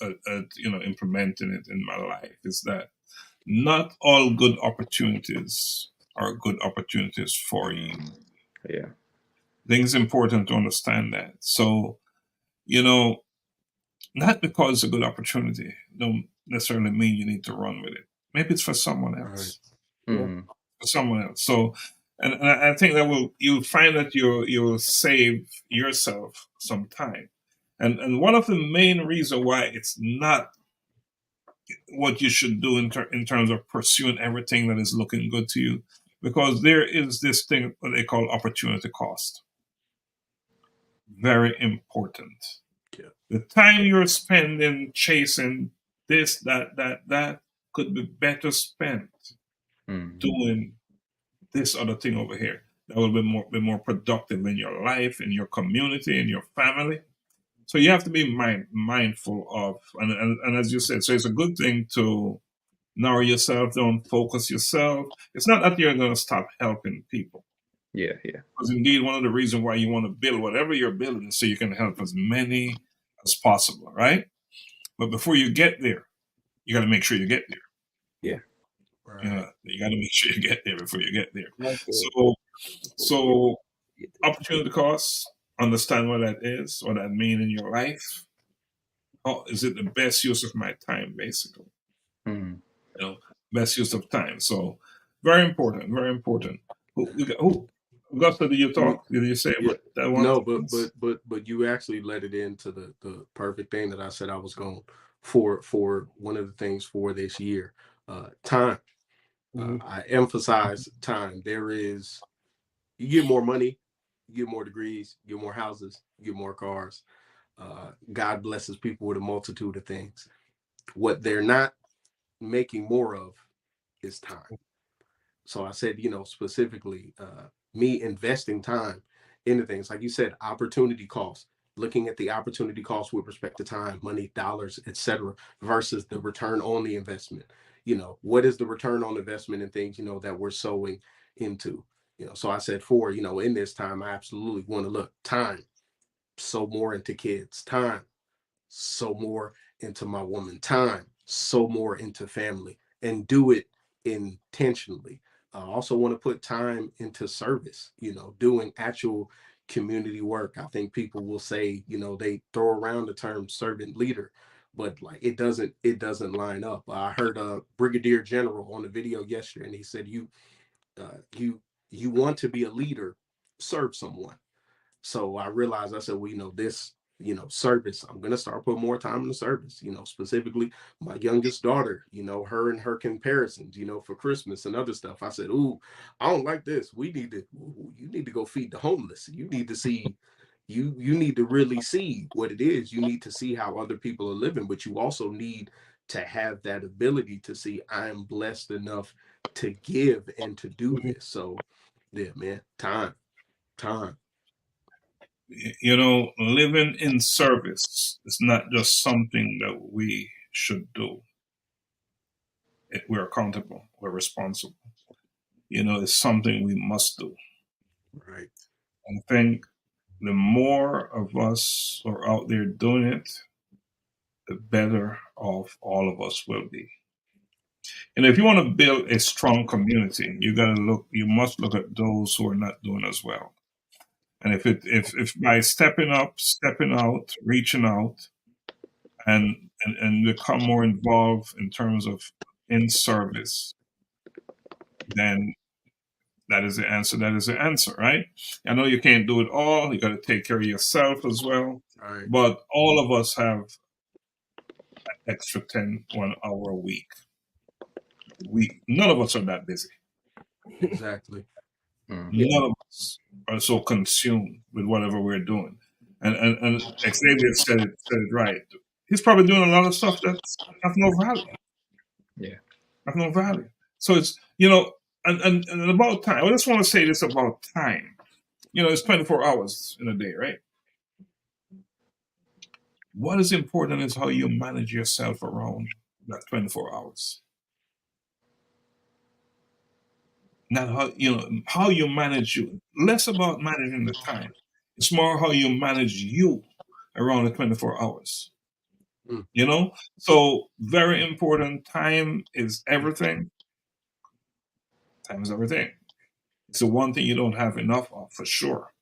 implementing it in my life, is that not all good opportunities are good opportunities for you. Yeah. I think it's important to understand that. So, not because it's a good opportunity, don't necessarily mean you need to run with it. Maybe it's for someone else. Right. Mm-hmm. For someone else. So, and I think that you'll find that you'll save yourself some time. And one of the main reasons why it's not what you should do in terms of pursuing everything that is looking good to you, because there is this thing that they call opportunity cost. Very important. Yeah. The time you're spending chasing this, that could be better spent doing this other thing over here. That will be more productive in your life, in your community, in your family. So you have to be mindful of, and as you said, so it's a good thing to narrow yourself down, focus yourself. It's not that you're going to stop helping people. Yeah. Because indeed, one of the reasons why you want to build whatever you're building is so you can help as many as possible, right? But before you get there, you got to make sure you get there. Yeah. Right. You got to make sure you get there before you get there. Okay. So opportunity costs, understand what that is, what that means in your life. Oh, is it the best use of my time, basically? Best use of time. So very important, very important. Augusta, did you talk? Did you say that one? No, but you actually let it into the perfect thing that I said I was going for one of the things for this year. Time. I emphasize time. You get more money, you get more degrees, you get more houses, you get more cars. God blesses people with a multitude of things. What they're not making more of is time. So I said, specifically, me investing time into things, like you said, opportunity costs, looking at the opportunity cost with respect to time, money, dollars, etc., versus the return on the investment. What is the return on investment in things, that we're sowing into? So I said in this time, I absolutely want to look time, sow more into kids, time, sow more into my woman, time so more into family, and do it intentionally. I also want to put time into service, doing actual community work. I think people will say, they throw around the term servant leader, but like it doesn't line up. I heard a brigadier general on the video yesterday, and he said, you want to be a leader, serve someone. So I realized, I said, well, this, service, I'm going to start putting more time in the service, specifically my youngest daughter, her and her comparisons, for Christmas and other stuff. I said, ooh, I don't like this. You need to go feed the homeless. You need to see, you need to really see what it is. You need to see how other people are living, but you also need to have that ability to see, I am blessed enough to give and to do this. So yeah, man, time. Living in service is not just something that we should do. We're accountable. We're responsible. It's something we must do. Right. I think the more of us are out there doing it, the better off all of us will be. If you want to build a strong community, you must look at those who are not doing as well. And if by stepping up, stepping out, reaching out, and become more involved in terms of in service, then that is the answer. That is the answer, right? I know you can't do it all. You got to take care of yourself as well. Right. But all of us have an extra 1 hour a week. None of us are that busy. Exactly. None of us are so consumed with whatever we're doing. And Xavier said it right. He's probably doing a lot of stuff that's have no value. Yeah. Have no value. So it's, and about time. I just want to say this about time. It's 24 hours in a day, right? What is important is how you manage yourself around that 24 hours. Not how you manage you. Less about managing the time. It's more how you manage you around the 24 hours. So very important. Time is everything. Time is everything. It's the one thing you don't have enough of, for sure.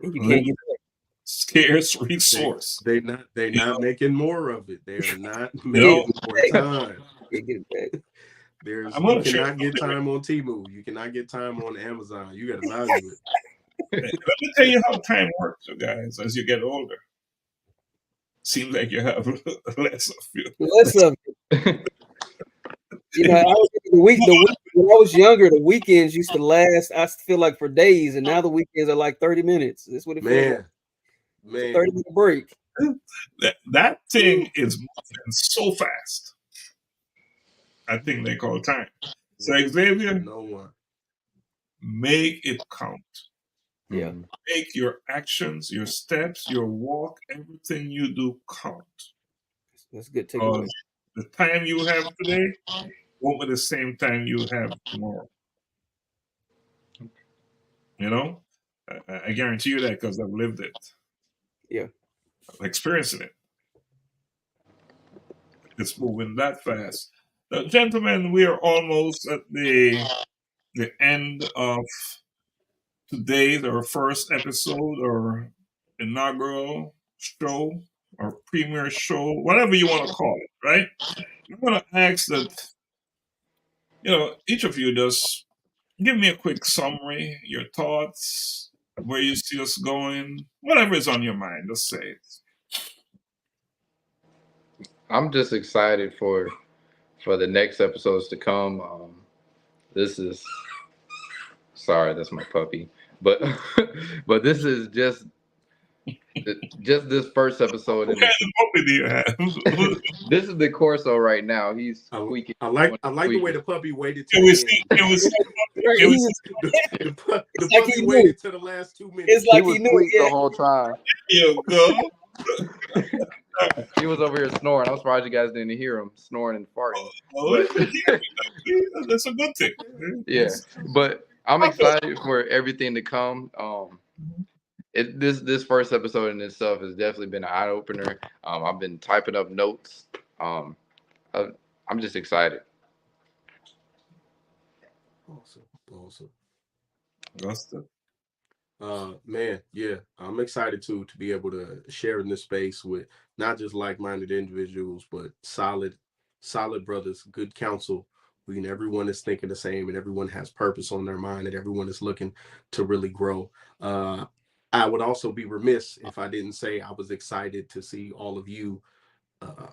You can't get scarce resource. They're not making more of it. They're not You know, making more time. Get it back. You cannot get time on Temu. You cannot get time on Amazon. You got to value it. Let me tell you how time works, you guys, as you get older. Seems like you have less of it. Less of it. When I was younger, the weekends used to last, I feel like, for days, and now the weekends are like 30 minutes. That's what it feels like. Man. 30-minute break. That thing is moving so fast. I think they call time. So Xavier, no one. Make it count. Yeah. Make your actions, your steps, your walk, everything you do count. That's good takeaway. The time you have today won't be the same time you have tomorrow. I guarantee you that because I've lived it. Yeah. I'm experiencing it. It's moving that fast. Now, gentlemen, we are almost at the end of today's, our first episode, or inaugural show, or premiere show, whatever you want to call it, right? I'm going to ask that, each of you just give me a quick summary, your thoughts, where you see us going, whatever is on your mind, just say it. I'm just excited for the next episodes to come. This is, sorry, that's my puppy, but this is just this first episode. What kind of puppy do you have? This is the Corso right now. He's squeaking. I like the way the puppy waited. Can we see? The puppy waited to the last 2 minutes. It's like he he knew was it. the whole time. You go. He was over here snoring. I'm surprised you guys didn't hear him snoring and farting. That's a good thing. Yeah, but I'm excited for everything to come. This first episode in itself has definitely been an eye opener. I've been typing up notes. I'm just excited. Awesome. Augusta. Man, yeah, I'm excited to be able to share in this space with not just like-minded individuals, but solid brothers, good counsel. When everyone is thinking the same and everyone has purpose on their mind and everyone is looking to really grow. I would also be remiss if I didn't say I was excited to see all of you uh,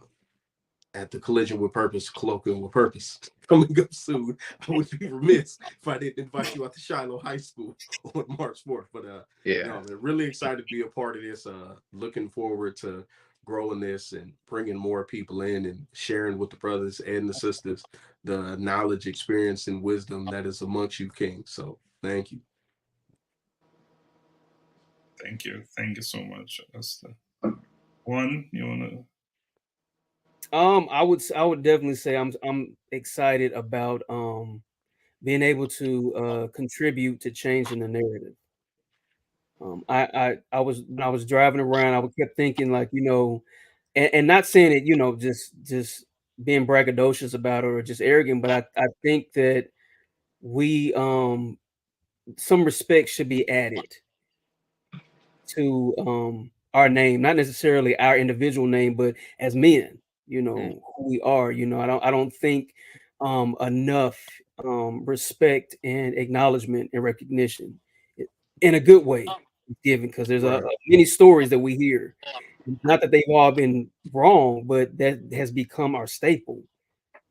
at the Collision with Purpose, Colloquial with Purpose coming up soon. I would be remiss if I didn't invite you out to Shiloh High School on March 4th. But Yeah. no, man, really excited to be a part of this. Looking forward to growing this and bringing more people in and sharing with the brothers and the sisters the knowledge, experience, and wisdom that is amongst you, Kings. So thank you. Thank you so much, Augusta. Juan, you wanna? I would definitely say I'm excited about being able to contribute to changing the narrative. I was when I was driving around, I kept thinking like, and not saying it, just being braggadocious about it or just arrogant, but I think that we some respect should be added to our name, not necessarily our individual name, but as men, who we are. I don't think enough respect and acknowledgement and recognition in a good way is given, because there's Right. many stories that we hear. Not that they've all been wrong, but that has become our staple.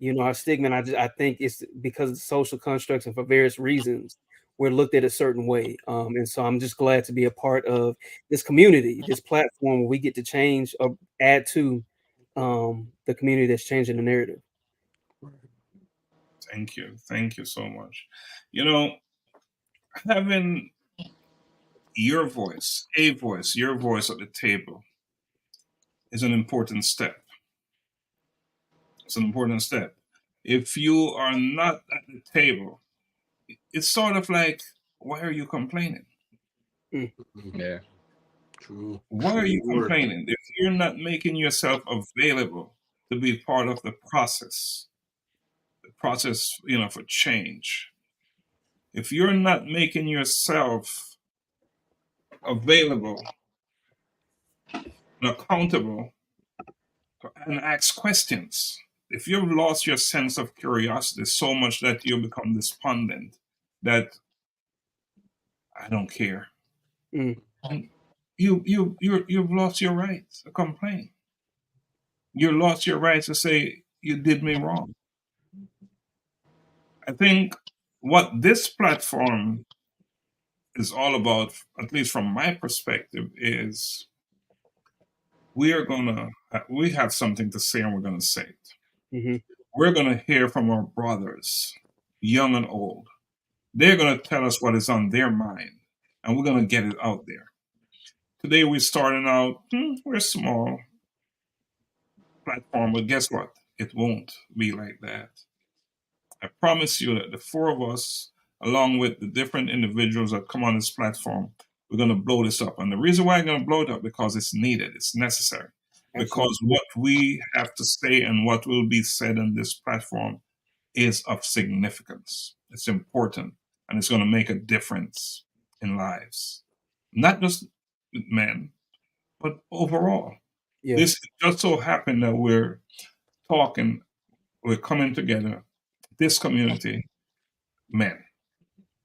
Our stigma. And I think it's because of the social constructs and for various reasons we're looked at a certain way. And so I'm just glad to be a part of this community, this platform where we get to change or add to the community that's changing the narrative. Thank you so much. Having your voice, your voice at the table is an important step. It's an important step. If you are not at the table, it's sort of like, why are you complaining? Yeah. True. Why are you Word. complaining? If you're not making yourself available to be part of the process, for change. If you're not making yourself available and accountable and ask questions, if you've lost your sense of curiosity so much that you become despondent, that I don't care, Mm. and you've lost your right to complain. You lost your right to say you did me wrong. I think what this platform is all about, at least from my perspective, is we have something to say and we're gonna say it. Mm-hmm. We're gonna hear from our brothers, young and old. They're gonna tell us what is on their mind, and we're gonna get it out there. Today we're starting out. We're small platform, but guess what? It won't be like that. I promise you that the four of us, along with the different individuals that come on this platform, we're going to blow this up. And the reason why I'm going to blow it up, because it's needed, it's necessary. Absolutely. Because what we have to say and what will be said on this platform is of significance. It's important, and it's going to make a difference in lives. Not just with men, but overall. Yeah. This just so happened that we're coming together, this community, men.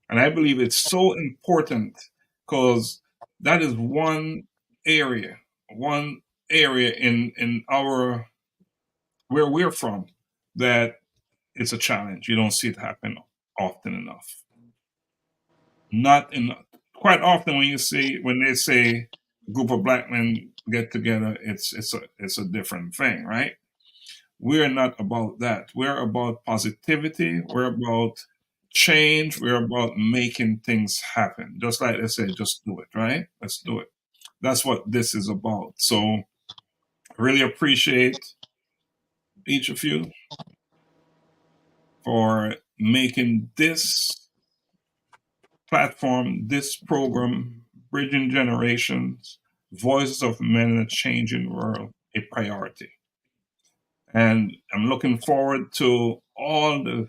And I believe it's so important because that is one area in our where we're from that it's a challenge. You don't see it happen often enough. Not enough. Quite often when they say a group of black men get together, it's a different thing, right? We're not about that. We're about positivity. We're about change. We're about making things happen. Just like they say, just do it, right? Let's do it. That's what this is about. So I really appreciate each of you for making this platform, this program bridging generations, voices of men in a changing world, a priority. And I'm looking forward to all the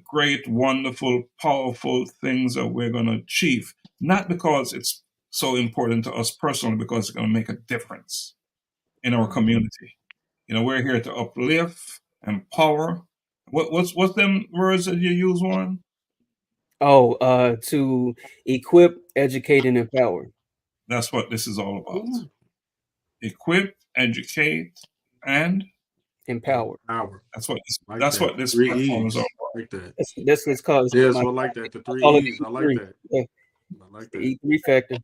great, wonderful, powerful things that we're going to achieve. Not because it's so important to us personally, because it's going to make a difference in our community. You know, we're here to uplift, empower. What's them words that you use, Juan? Oh, to equip, educate, and empower. That's what this is all about. Equip, educate, and Empower. Power. that's what Like that's that. what this 3 platform is E's. all about. Like that. That's what it's called. Yeah, so I like that. The 3 E's. I like that. Yeah, I like the that. E3 factor.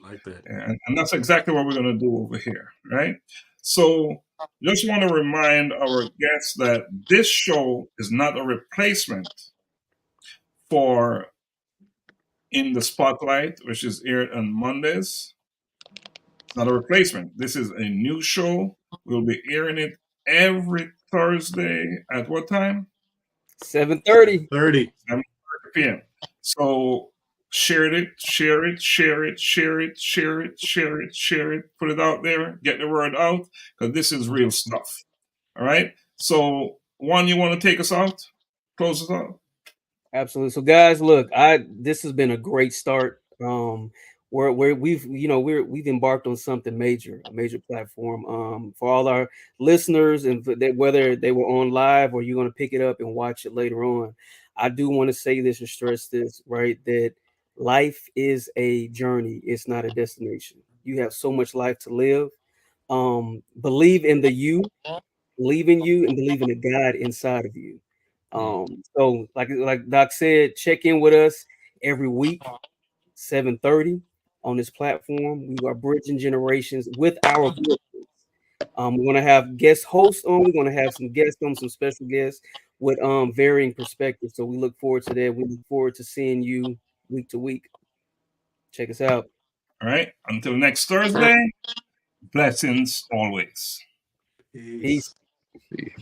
Like that. And that's exactly what we're going to do over here, right? So just want to remind our guests that this show is not a replacement for In the Spotlight, which is aired on Mondays. It's not a replacement. This is a new show. We'll be airing it every Thursday at what time? 7:30. 30. 7:30 p.m. So share it, share it, share it, share it, share it, share it, share it, put it out there, get the word out, because this is real stuff. All right. So Juan, you want to take us out? Close us out? Absolutely. So guys, look, this has been a great start. Where we've embarked on something major, a major platform. For all our listeners, and whether they were on live or you're going to pick it up and watch it later on, I do want to say this and stress this, right? That life is a journey, it's not a destination. You have so much life to live. Believe in believe in you, and believe in the God inside of you. So like Doc said, check in with us every week, 7:30 on this platform. We are bridging generations with our voices. We're gonna have guest hosts on. We're gonna have some guests on, some special guests with varying perspectives. So we look forward to that. We look forward to seeing you week to week. Check us out. All right. Until next Thursday, blessings always. Peace. Peace. See.